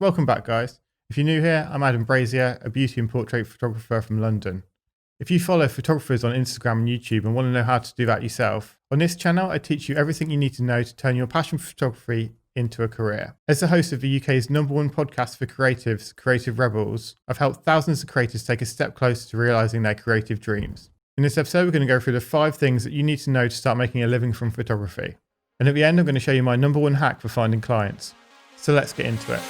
Welcome back, guys. If you're new here, I'm Adam Brazier, a beauty and portrait photographer from London. If you follow photographers on Instagram and YouTube and want to know how to do that yourself, on this channel, I teach you everything you need to know to turn your passion for photography into a career. As the host of the UK's #1 podcast for creatives, Creative Rebels, I've helped thousands of creators take a step closer to realizing their creative dreams. In this episode, we're going to go through the 5 things that you need to know to start making a living from photography. And at the end, I'm going to show you my #1 hack for finding clients. So let's get into it.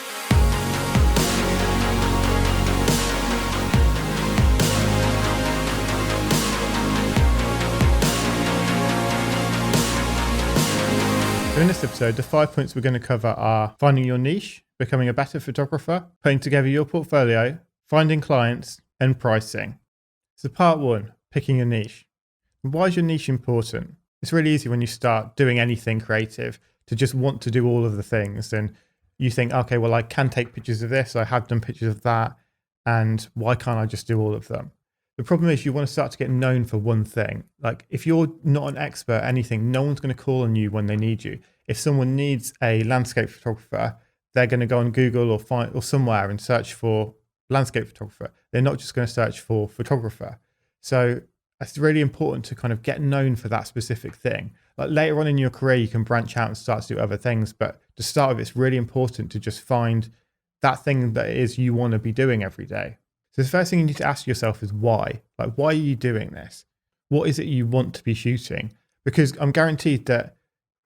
So in this episode, the 5 points we're going to cover are finding your niche, becoming a better photographer, putting together your portfolio, finding clients, and pricing. So part 1, picking your niche. Why is your niche important? It's really easy when you start doing anything creative to just want to do all of the things. And you think, okay, well, I can take pictures of this, I have done pictures of that, and why can't I just do all of them? The problem is you want to start to get known for one thing. Like if you're not an expert at anything, no one's going to call on you when they need you. If someone needs a landscape photographer, they're going to go on Google or somewhere and search for landscape photographer. They're not just going to search for photographer. So it's really important to kind of get known for that specific thing. Like later on in your career, you can branch out and start to do other things. But to start with, it's really important to just find that thing that it is you want to be doing every day. So the first thing you need to ask yourself is why? Like, why are you doing this? What is it you want to be shooting? Because I'm guaranteed that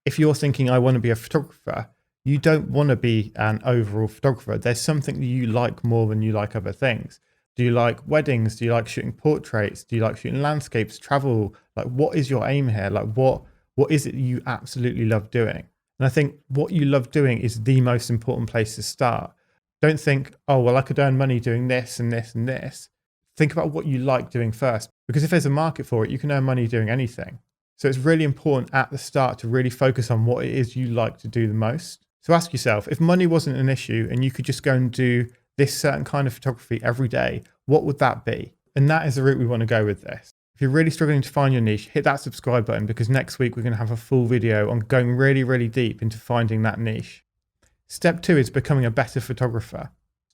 if you're thinking, I want to be a photographer, you don't want to be an overall photographer. There's something that you like more than you like other things. Do you like weddings? Do you like shooting portraits? Do you like shooting landscapes, travel? Like, what is your aim here? Like, what is it you absolutely love doing? And I think what you love doing is the most important place to start. Don't think, oh, well, I could earn money doing this and this and this. Think about what you like doing first, because if there's a market for it, you can earn money doing anything. So it's really important at the start to really focus on what it is you like to do the most. So ask yourself, if money wasn't an issue and you could just go and do this certain kind of photography every day, what would that be? And that is the route we want to go with this. If you're really struggling to find your niche, hit that subscribe button, because next week we're going to have a full video on going really, really deep into finding that niche. Step 2 is becoming a better photographer.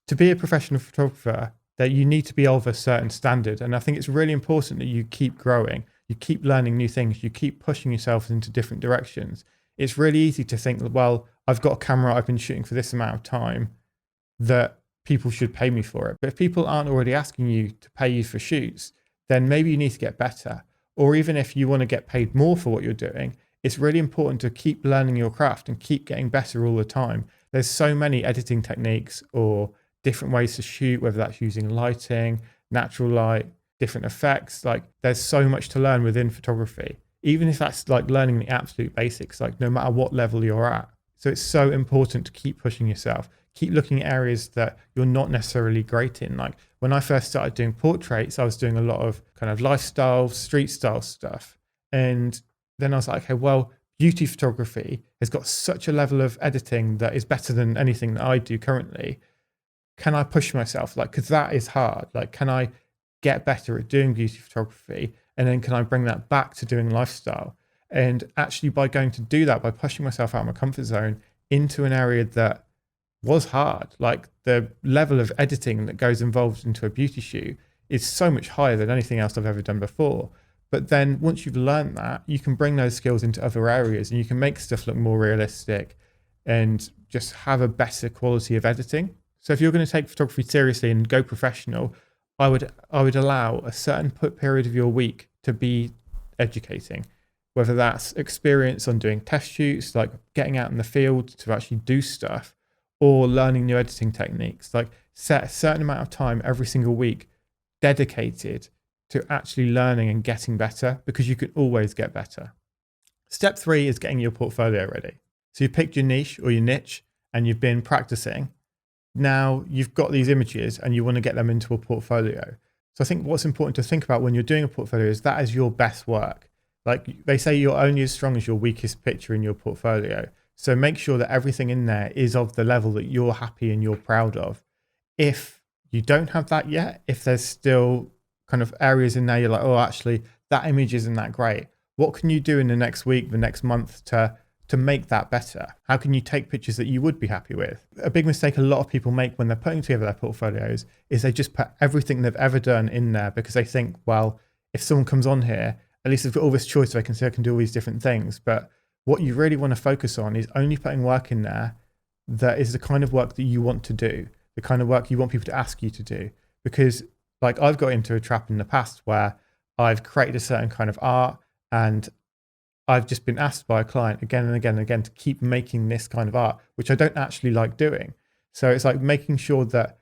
To be a professional photographer, that you need to be of a certain standard. And I think it's really important that you keep growing, you keep learning new things, you keep pushing yourself into different directions. It's really easy to think, well, I've got a camera I've been shooting for this amount of time, that people should pay me for it. But if people aren't already asking you to pay you for shoots, then maybe you need to get better. Or even if you want to get paid more for what you're doing, it's really important to keep learning your craft and keep getting better all the time. There's so many editing techniques or different ways to shoot, whether that's using lighting, natural light, different effects. Like there's so much to learn within photography, even if that's like learning the absolute basics, like no matter what level you're at. So it's so important to keep pushing yourself, keep looking at areas that you're not necessarily great in. Like when I first started doing portraits, I was doing a lot of kind of lifestyle, street style stuff. And then I was like, okay, well, beauty photography has got such a level of editing that is better than anything that I do currently. Can I push myself? Like, because that is hard. Like, can I get better at doing beauty photography? And then can I bring that back to doing lifestyle? And actually by going to do that, by pushing myself out of my comfort zone into an area that was hard, like the level of editing that goes involved into a beauty shoot is so much higher than anything else I've ever done before. But then once you've learned that, you can bring those skills into other areas and you can make stuff look more realistic and just have a better quality of editing. So if you're going to take photography seriously and go professional, I would allow a certain period of your week to be educating, whether that's experience on doing test shoots, like getting out in the field to actually do stuff, or learning new editing techniques. Like set a certain amount of time every single week dedicated to actually learning and getting better, because you can always get better. Step 3 is getting your portfolio ready. So you picked your niche or your niche and you've been practicing. Now you've got these images and you want to get them into a portfolio. So I think what's important to think about when you're doing a portfolio is that is your best work. Like they say, you're only as strong as your weakest picture in your portfolio. So make sure that everything in there is of the level that you're happy and you're proud of. If you don't have that yet, if there's still kind of areas in there you're like, oh, actually that image isn't that great, what can you do in the next week, the next month to to make that better? How can you take pictures that you would be happy with? A big mistake a lot of people make when they're putting together their portfolios is they just put everything they've ever done in there because they think, well, if someone comes on here, at least they've got all this choice, so I can say I can do all these different things. But what you really want to focus on is only putting work in there that is the kind of work that you want to do, the kind of work you want people to ask you to do. Because like I've got into a trap in the past where I've created a certain kind of art and I've just been asked by a client again and again and again to keep making this kind of art, which I don't actually like doing. So it's like making sure that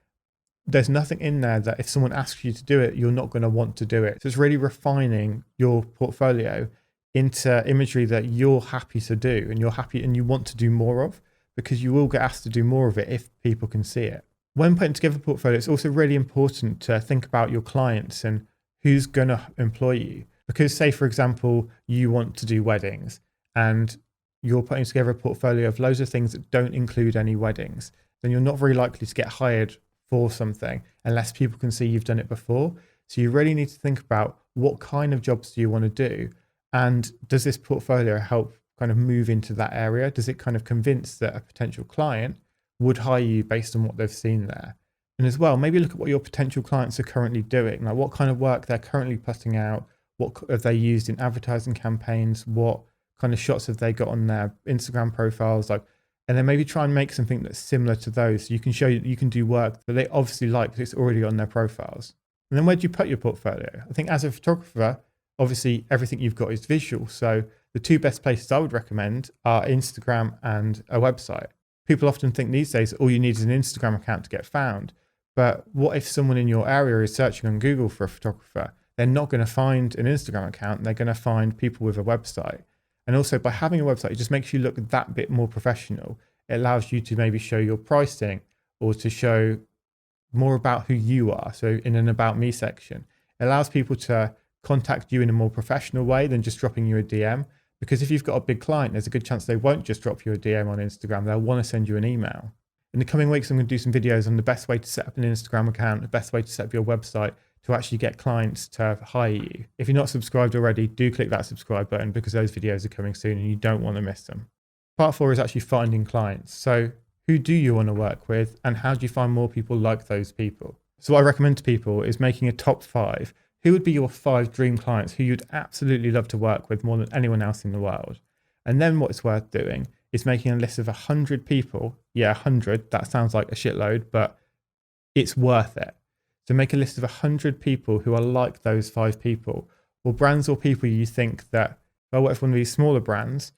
there's nothing in there that if someone asks you to do it, you're not going to want to do it. So it's really refining your portfolio into imagery that you're happy to do and you're happy and you want to do more of, because you will get asked to do more of it if people can see it. When putting together a portfolio, it's also really important to think about your clients and who's going to employ you. Because say, for example, you want to do weddings and you're putting together a portfolio of loads of things that don't include any weddings, then you're not very likely to get hired for something unless people can see you've done it before. So you really need to think about what kind of jobs do you want to do? And does this portfolio help kind of move into that area? Does it kind of convince that a potential client would hire you based on what they've seen there? And as well, maybe look at what your potential clients are currently doing, like what kind of work they're currently putting out, what have they used in advertising campaigns, what kind of shots have they got on their Instagram profiles, like, and then maybe try and make something that's similar to those. So you can show you can do work that they obviously like because it's already on their profiles. And then where do you put your portfolio? I think as a photographer, obviously everything you've got is visual. So the two best places I would recommend are Instagram and a website. People often think these days all you need is an Instagram account to get found. But what if someone in your area is searching on Google for a photographer? They're not going to find an Instagram account. They're going to find people with a website. And also by having a website, it just makes you look that bit more professional. It allows you to maybe show your pricing or to show more about who you are. So in an About Me section, it allows people to contact you in a more professional way than just dropping you a DM. Because if you've got a big client, there's a good chance they won't just drop you a DM on Instagram. They'll want to send you an email. In the coming weeks, I'm going to do some videos on the best way to set up an Instagram account, the best way to set up your website to actually get clients to hire you. If you're not subscribed already, do click that subscribe button because those videos are coming soon and you don't want to miss them. Part 4 is actually finding clients. So who do you want to work with and how do you find more people like those people? So what I recommend to people is making a top 5. Who would be your 5 dream clients who you'd absolutely love to work with more than anyone else in the world? And then what it's worth doing is making a list of 100 people. Yeah, 100, that sounds like a shitload, but it's worth it. So make a list of 100 people who are like those 5 people, or brands or people you think that, well, what if one of these smaller brands,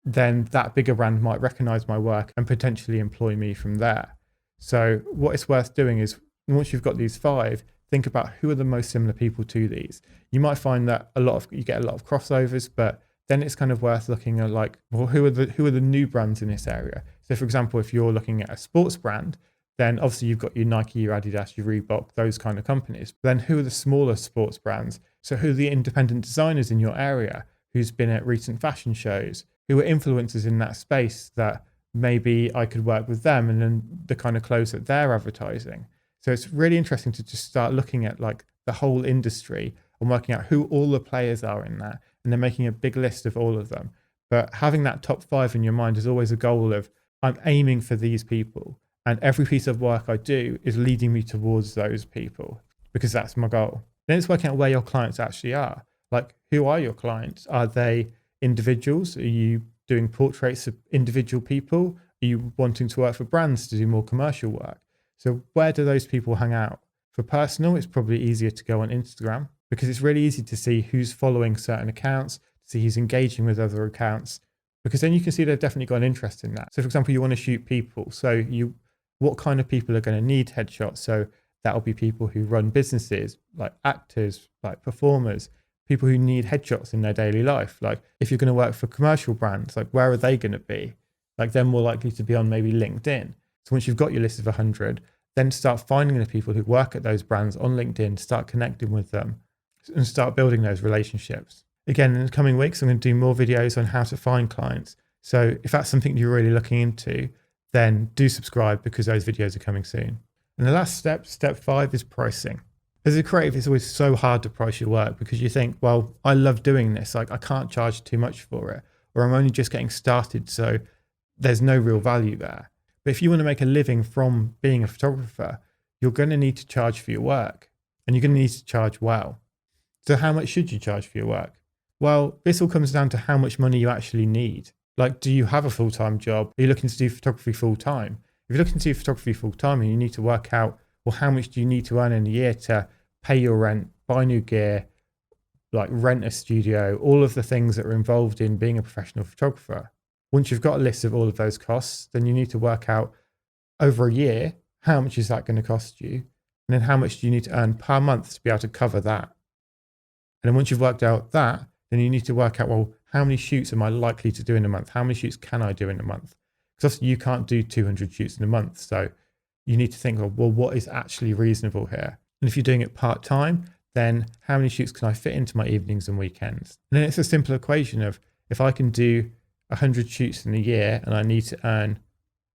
then that bigger brand might recognize my work and potentially employ me from there. So what it's worth doing is once you've got these 5, think about who are the most similar people to these. You might find that you get a lot of crossovers, but then it's kind of worth looking at like, well, who are the new brands in this area? So for example, if you're looking at a sports brand, then obviously you've got your Nike, your Adidas, your Reebok, those kind of companies. But then who are the smaller sports brands? So who are the independent designers in your area who's been at recent fashion shows, who are influencers in that space that maybe I could work with them and then the kind of clothes that they're advertising. So it's really interesting to just start looking at like the whole industry and working out who all the players are in that and then making a big list of all of them. But having that top 5 in your mind is always a goal of I'm aiming for these people. And every piece of work I do is leading me towards those people because that's my goal. Then it's working out where your clients actually are. Like, who are your clients? Are they individuals? Are you doing portraits of individual people? Are you wanting to work for brands to do more commercial work? So where do those people hang out? For personal, it's probably easier to go on Instagram because it's really easy to see who's following certain accounts, to see who's engaging with other accounts, because then you can see they've definitely got an interest in that. So for example, you want to shoot people. So what kind of people are going to need headshots? So that'll be people who run businesses, like actors, like performers, people who need headshots in their daily life. Like if you're going to work for commercial brands, like where are they going to be? Like they're more likely to be on maybe LinkedIn. So once you've got your list of 100, then start finding the people who work at those brands on LinkedIn, start connecting with them and start building those relationships. Again, in the coming weeks, I'm going to do more videos on how to find clients. So if that's something you're really looking into, then do subscribe because those videos are coming soon. And the last step, step 5, is pricing. As a creative, it's always so hard to price your work because you think, well, I love doing this. Like I can't charge too much for it. or I'm only just getting started, so there's no real value there. But if you want to make a living from being a photographer, you're going to need to charge for your work, and you're going to need to charge well. So how much should you charge for your work? Well, this all comes down to how much money you actually need. Like, do you have a full-time job? Are you looking to do photography full-time? If you're looking to do photography full-time, and you need to work out, well, how much do you need to earn in a year to pay your rent, buy new gear, like rent a studio, all of the things that are involved in being a professional photographer. Once you've got a list of all of those costs, then you need to work out over a year, how much is that going to cost you? And then how much do you need to earn per month to be able to cover that? And then once you've worked out that, then you need to work out, well, how many shoots am I likely to do in a month? How many shoots can I do in a month? Because obviously you can't do 200 shoots in a month. So you need to think, well, what is actually reasonable here? And if you're doing it part-time, then how many shoots can I fit into my evenings and weekends? And then it's a simple equation of, if I can do 100 shoots in a year and I need to earn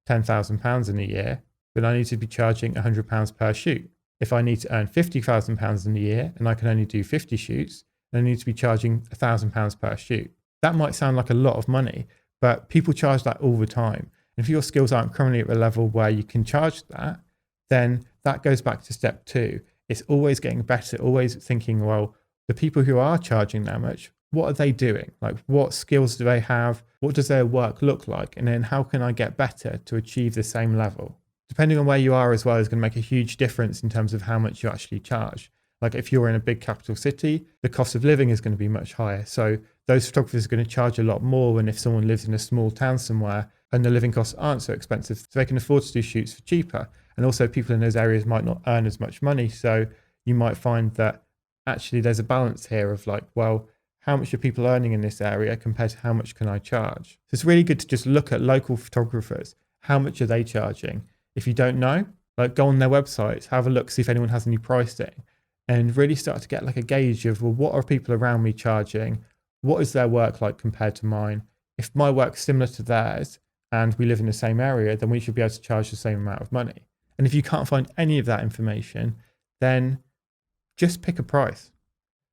£10,000 in a year, then I need to be charging £100 per shoot. If I need to earn £50,000 in a year and I can only do 50 shoots, then I need to be charging £1,000 per shoot. That might sound like a lot of money, but people charge that all the time. And if your skills aren't currently at the level where you can charge that, then that goes back to step 2. It's always getting better, always thinking, well, the people who are charging that much, what are they doing? Like, what skills do they have? What does their work look like? And then how can I get better to achieve the same level? Depending on where you are as well is going to make a huge difference in terms of how much you actually charge. Like, if you're in a big capital city, the cost of living is going to be much higher. So those photographers are going to charge a lot more than if someone lives in a small town somewhere and the living costs aren't so expensive. So they can afford to do shoots for cheaper. And also people in those areas might not earn as much money. So you might find that actually there's a balance here of like, well, how much are people earning in this area compared to how much can I charge? So it's really good to just look at local photographers. How much are they charging? If you don't know, like, go on their websites, have a look, see if anyone has any pricing, and really start to get like a gauge of, well, what are people around me charging? What is their work like compared to mine? If my work's similar to theirs and we live in the same area, then we should be able to charge the same amount of money. And if you can't find any of that information, then just pick a price,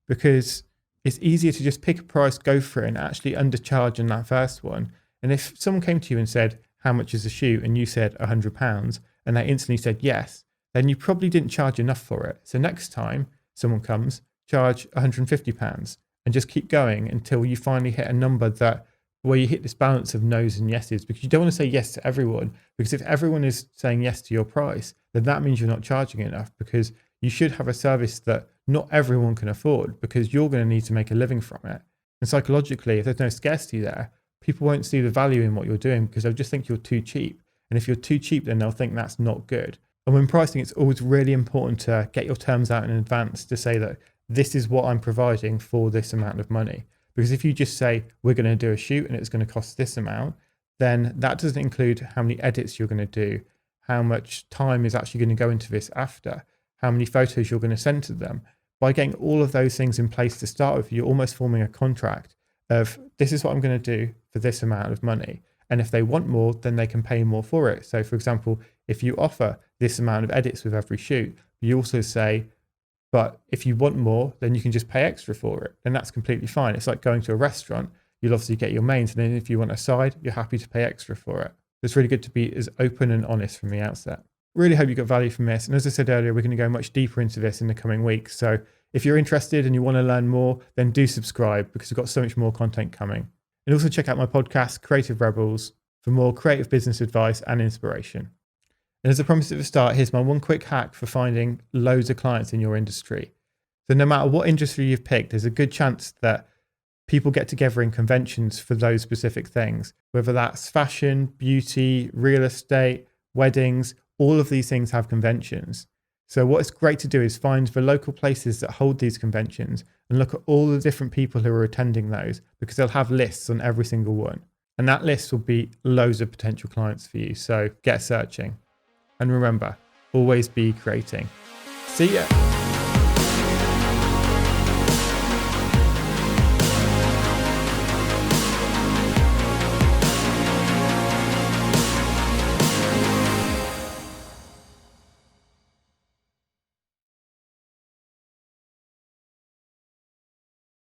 because it's easier to just pick a price, go for it, and actually undercharge in that first one. And if someone came to you and said, how much is a shoot? And you said £100, and they instantly said yes, then you probably didn't charge enough for it. So next time someone comes, charge £150 and just keep going until you finally hit a number that where you hit this balance of no's and yeses, because you don't want to say yes to everyone, because if everyone is saying yes to your price, then that means you're not charging enough, because you should have a service that not everyone can afford, because you're going to need to make a living from it. And psychologically, if there's no scarcity there, people won't see the value in what you're doing because they'll just think you're too cheap. And if you're too cheap, then they'll think that's not good. And when pricing, it's always really important to get your terms out in advance to say that this is what I'm providing for this amount of money. Because if you just say, we're going to do a shoot and it's going to cost this amount, then that doesn't include how many edits you're going to do, how much time is actually going to go into this after, how many photos you're going to send to them. By getting all of those things in place to start with, you're almost forming a contract of, this is what I'm going to do for this amount of money. And if they want more, then they can pay more for it. So for example, if you offer this amount of edits with every shoot, you also say, but if you want more, then you can just pay extra for it. And that's completely fine. It's like going to a restaurant. You'll obviously get your mains, and then if you want a side, you're happy to pay extra for it. It's really good to be as open and honest from the outset. Really hope you got value from this. And as I said earlier, we're going to go much deeper into this in the coming weeks. So if you're interested and you want to learn more, then do subscribe, because we've got so much more content coming. And also check out my podcast, Creative Rebels, for more creative business advice and inspiration. And as I promised at the start, here's my one quick hack for finding loads of clients in your industry. So no matter what industry you've picked, there's a good chance that people get together in conventions for those specific things, whether that's fashion, beauty, real estate, weddings, all of these things have conventions. So what it's great to do is find the local places that hold these conventions and look at all the different people who are attending those, because they'll have lists on every single one. And that list will be loads of potential clients for you. So get searching. And remember, always be creating. See ya.